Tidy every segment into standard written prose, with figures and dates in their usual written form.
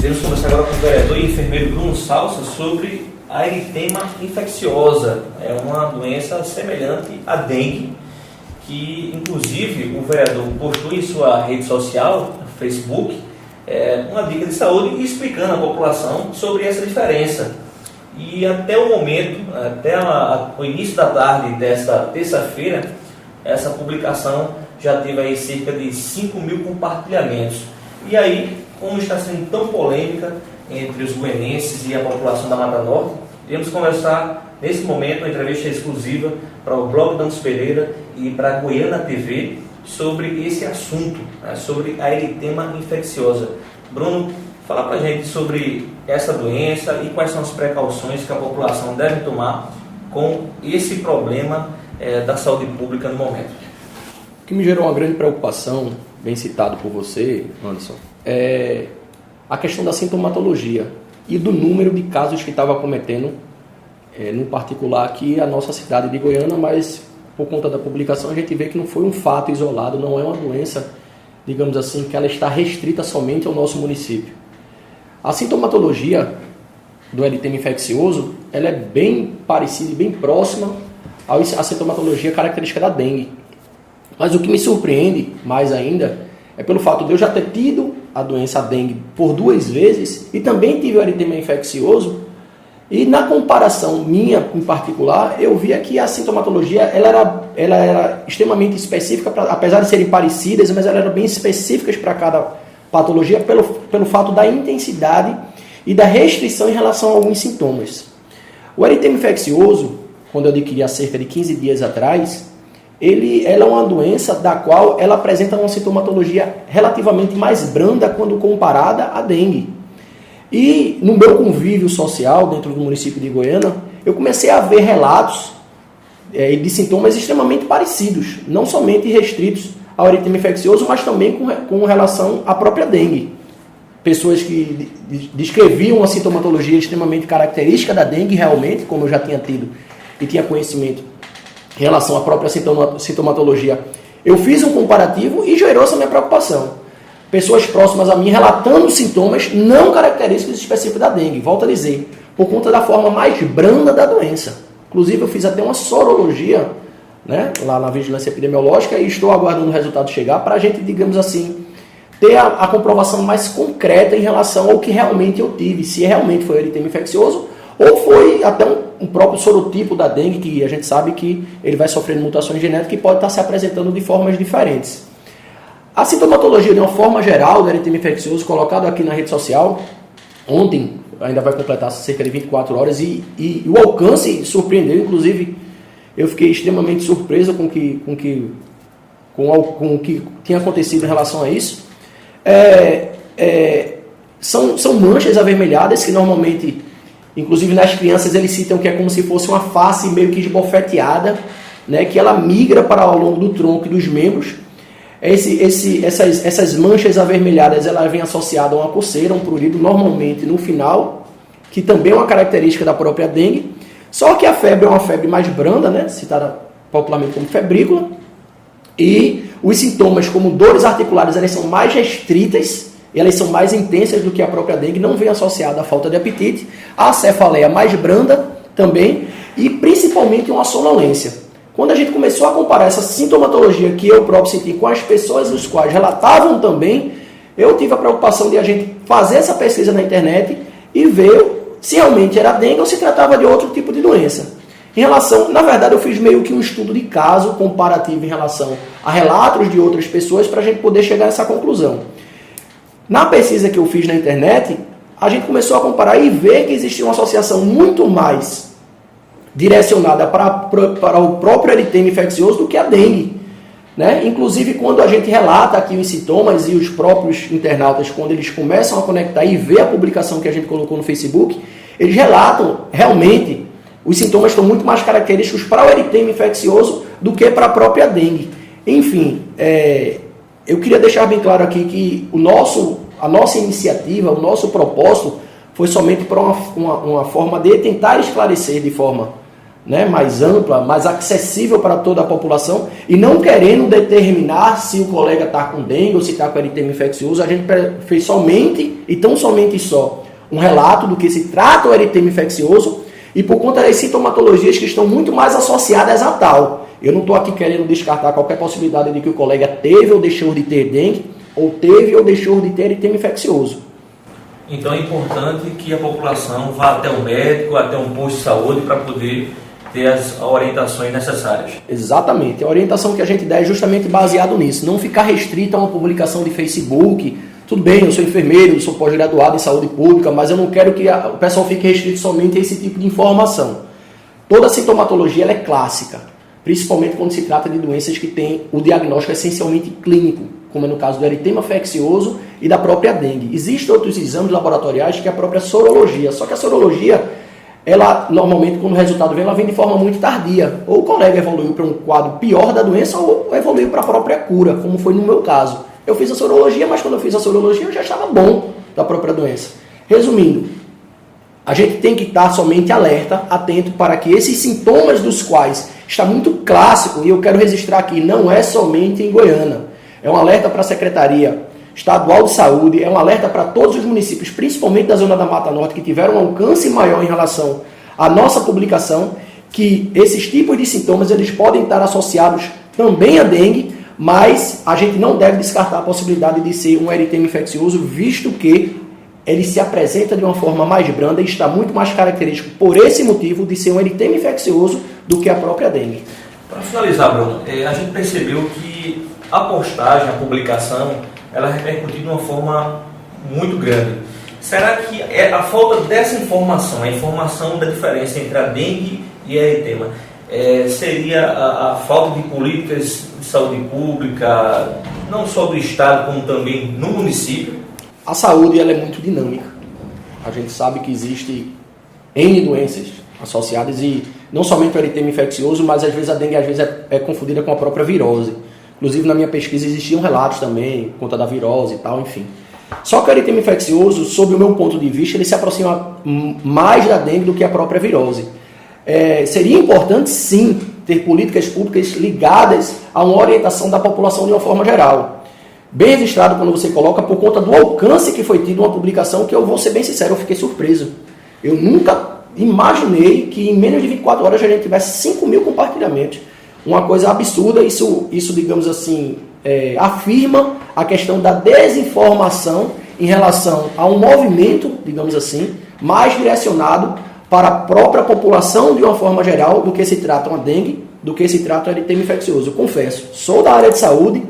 Iremos conversar agora com o vereador e enfermeiro Bruno Salsa sobre a eritema infecciosa. É uma doença semelhante à dengue, que inclusive o vereador postou em sua rede social, no Facebook, uma dica de saúde explicando à população sobre essa diferença. E até o momento, até o início da tarde desta terça-feira, essa publicação já teve aí cerca de 5.000 compartilhamentos. E aí, como está sendo tão polêmica entre os goianenses e a população da Mata Norte, iremos conversar nesse momento uma entrevista exclusiva para o blog Dantas Pereira e para a Goiânia TV sobre esse assunto, sobre a eritema infecciosa. Bruno, fala para a gente sobre essa doença e quais são as precauções que a população deve tomar com esse problema da saúde pública no momento. O que me gerou uma grande preocupação, bem citado por você, Anderson, é a questão da sintomatologia e do número de casos que estava acometendo, no particular aqui a nossa cidade de Goiânia, mas por conta da publicação a gente vê que não foi um fato isolado, não é uma doença, digamos assim, que ela está restrita somente ao nosso município. A sintomatologia do eritema infeccioso, ela é bem parecida e bem próxima à sintomatologia característica da dengue. Mas o que me surpreende mais ainda é pelo fato de eu já ter tido a doença dengue por 2 vezes e também tive o eritema infeccioso, e na comparação minha em particular, eu via que a sintomatologia ela era extremamente específica, apesar de serem parecidas, mas ela era bem específicas para cada patologia pelo fato da intensidade e da restrição em relação a alguns sintomas. O eritema infeccioso, quando eu adquiri há cerca de 15 dias atrás, ela é uma doença da qual ela apresenta uma sintomatologia relativamente mais branda quando comparada à dengue. E no meu convívio social dentro do município de Goiânia, eu comecei a ver relatos de sintomas extremamente parecidos, não somente restritos ao eritema infeccioso, mas também com relação à própria dengue. Pessoas que descreviam uma sintomatologia extremamente característica da dengue, realmente, como eu já tinha tido e tinha conhecimento em relação à própria sintomatologia. Eu fiz um comparativo e gerou essa minha preocupação. Pessoas próximas a mim relatando sintomas não característicos específicos da dengue, volto a dizer, por conta da forma mais branda da doença. Inclusive eu fiz até uma sorologia, lá na vigilância epidemiológica, e estou aguardando o resultado chegar para a gente, digamos assim, ter a comprovação mais concreta em relação ao que realmente eu tive, se realmente foi eritema infeccioso ou foi até um próprio sorotipo da dengue, que a gente sabe que ele vai sofrendo mutações genéticas e pode estar se apresentando de formas diferentes. A sintomatologia, de uma forma geral, do eritema infeccioso, colocado aqui na rede social, ontem, ainda vai completar cerca de 24 horas, e o alcance surpreendeu, inclusive, eu fiquei extremamente surpreso com o que tinha acontecido em relação a isso. São manchas avermelhadas que normalmente, inclusive nas crianças, eles citam que é como se fosse uma face meio que esbofeteada, que ela migra para ao longo do tronco e dos membros. Essas manchas avermelhadas, ela vem associada a uma coceira, um prurido, normalmente no final, que também é uma característica da própria dengue. Só que a febre é uma febre mais branda, citada popularmente como febrícula, e os sintomas como dores articulares, elas são mais restritas, elas são mais intensas do que a própria dengue, não vem associada à falta de apetite, a cefaleia mais branda também, e principalmente uma sonolência. Quando a gente começou a comparar essa sintomatologia que eu próprio senti com as pessoas os quais relatavam também, eu tive a preocupação de a gente fazer essa pesquisa na internet e ver se realmente era dengue ou se tratava de outro tipo de doença. Na verdade, eu fiz meio que um estudo de caso comparativo em relação a relatos de outras pessoas para a gente poder chegar a essa conclusão. Na pesquisa que eu fiz na internet, a gente começou a comparar e ver que existia uma associação muito mais direcionada para o próprio eritema infeccioso do que a dengue. Inclusive, quando a gente relata aqui os sintomas e os próprios internautas, quando eles começam a conectar e ver a publicação que a gente colocou no Facebook, eles relatam realmente os sintomas estão muito mais característicos para o eritema infeccioso do que para a própria dengue. Enfim, eu queria deixar bem claro aqui que a nossa iniciativa, o nosso propósito foi somente para uma forma de tentar esclarecer de forma né, mais ampla, mais acessível para toda a população, e não querendo determinar se o colega está com dengue ou se está com eritema infeccioso, a gente fez somente, e tão somente só, um relato do que se trata o eritema infeccioso, e por conta das sintomatologias que estão muito mais associadas a tal. Eu não estou aqui querendo descartar qualquer possibilidade de que o colega teve ou deixou de ter dengue, ou teve ou deixou de ter eritema infeccioso. Então é importante que a população vá até o médico, até um posto de saúde para poder ter as orientações necessárias. Exatamente. A orientação que a gente dá é justamente baseado nisso. Não ficar restrito a uma publicação de Facebook. Tudo bem, eu sou enfermeiro, eu sou pós-graduado em saúde pública, mas eu não quero que o pessoal fique restrito somente a esse tipo de informação. Toda a sintomatologia ela é clássica, principalmente quando se trata de doenças que têm o diagnóstico essencialmente clínico, como é no caso do eritema infeccioso e da própria dengue. Existem outros exames laboratoriais que é a própria sorologia, só que a sorologia, ela normalmente quando o resultado vem, ela vem de forma muito tardia. Ou o colega evoluiu para um quadro pior da doença ou evoluiu para a própria cura, como foi no meu caso. Eu fiz a sorologia, mas quando eu fiz a sorologia eu já estava bom da própria doença. Resumindo, a gente tem que estar somente alerta, atento para que esses sintomas dos quais está muito clássico, e eu quero registrar aqui, não é somente em Goiânia. É um alerta para a Secretaria Estadual de Saúde, é um alerta para todos os municípios, principalmente da Zona da Mata Norte, que tiveram um alcance maior em relação à nossa publicação, que esses tipos de sintomas eles podem estar associados também à dengue, mas a gente não deve descartar a possibilidade de ser um eritema infeccioso, visto que ele se apresenta de uma forma mais branda e está muito mais característico, por esse motivo, de ser um eritema infeccioso do que a própria dengue. Para finalizar, Bruno, a gente percebeu que a postagem, a publicação, ela repercutiu de uma forma muito grande. Será que a falta dessa informação, a informação da diferença entre a dengue e a eritema, seria a falta de políticas de saúde pública, não só do Estado, como também no município? A saúde ela é muito dinâmica. A gente sabe que existe N doenças associadas e não somente o eritema infeccioso, mas às vezes a dengue é confundida com a própria virose. Inclusive na minha pesquisa existiam relatos também, por conta da virose e tal, enfim. Só que o eritema infeccioso, sob o meu ponto de vista, ele se aproxima mais da dengue do que a própria virose. Seria importante sim ter políticas públicas ligadas a uma orientação da população de uma forma geral. Bem registrado quando você coloca, por conta do alcance que foi tido uma publicação, que eu vou ser bem sincero, eu fiquei surpreso. Eu nunca imaginei que em menos de 24 horas a gente tivesse 5.000 compartilhamentos. Uma coisa absurda, isso digamos assim, afirma a questão da desinformação em relação a um movimento, digamos assim, mais direcionado para a própria população de uma forma geral do que se trata uma dengue, do que se trata um eritema infeccioso. Eu confesso, sou da área de saúde,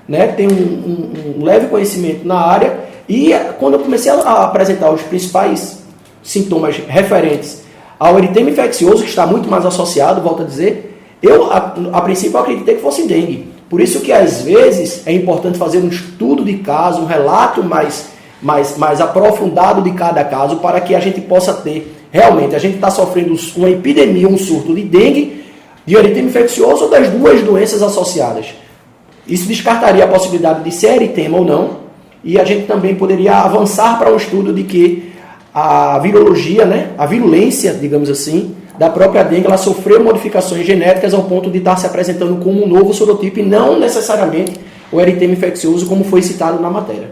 né, tenho um leve conhecimento na área e quando eu comecei a apresentar os principais sintomas referentes ao eritema infeccioso, que está muito mais associado, volto a dizer, eu a princípio acreditei que fosse dengue. Por isso que às vezes é importante fazer um estudo de caso, um relato mais aprofundado de cada caso, para que a gente possa ter, realmente, a gente está sofrendo uma epidemia, um surto de dengue, de eritema infeccioso ou das duas doenças associadas. Isso descartaria a possibilidade de ser eritema ou não, e a gente também poderia avançar para um estudo de que a virologia, né, a virulência, digamos assim, da própria dengue, ela sofreu modificações genéticas ao ponto de estar se apresentando como um novo sorotipo e não necessariamente o eritema infeccioso, como foi citado na matéria.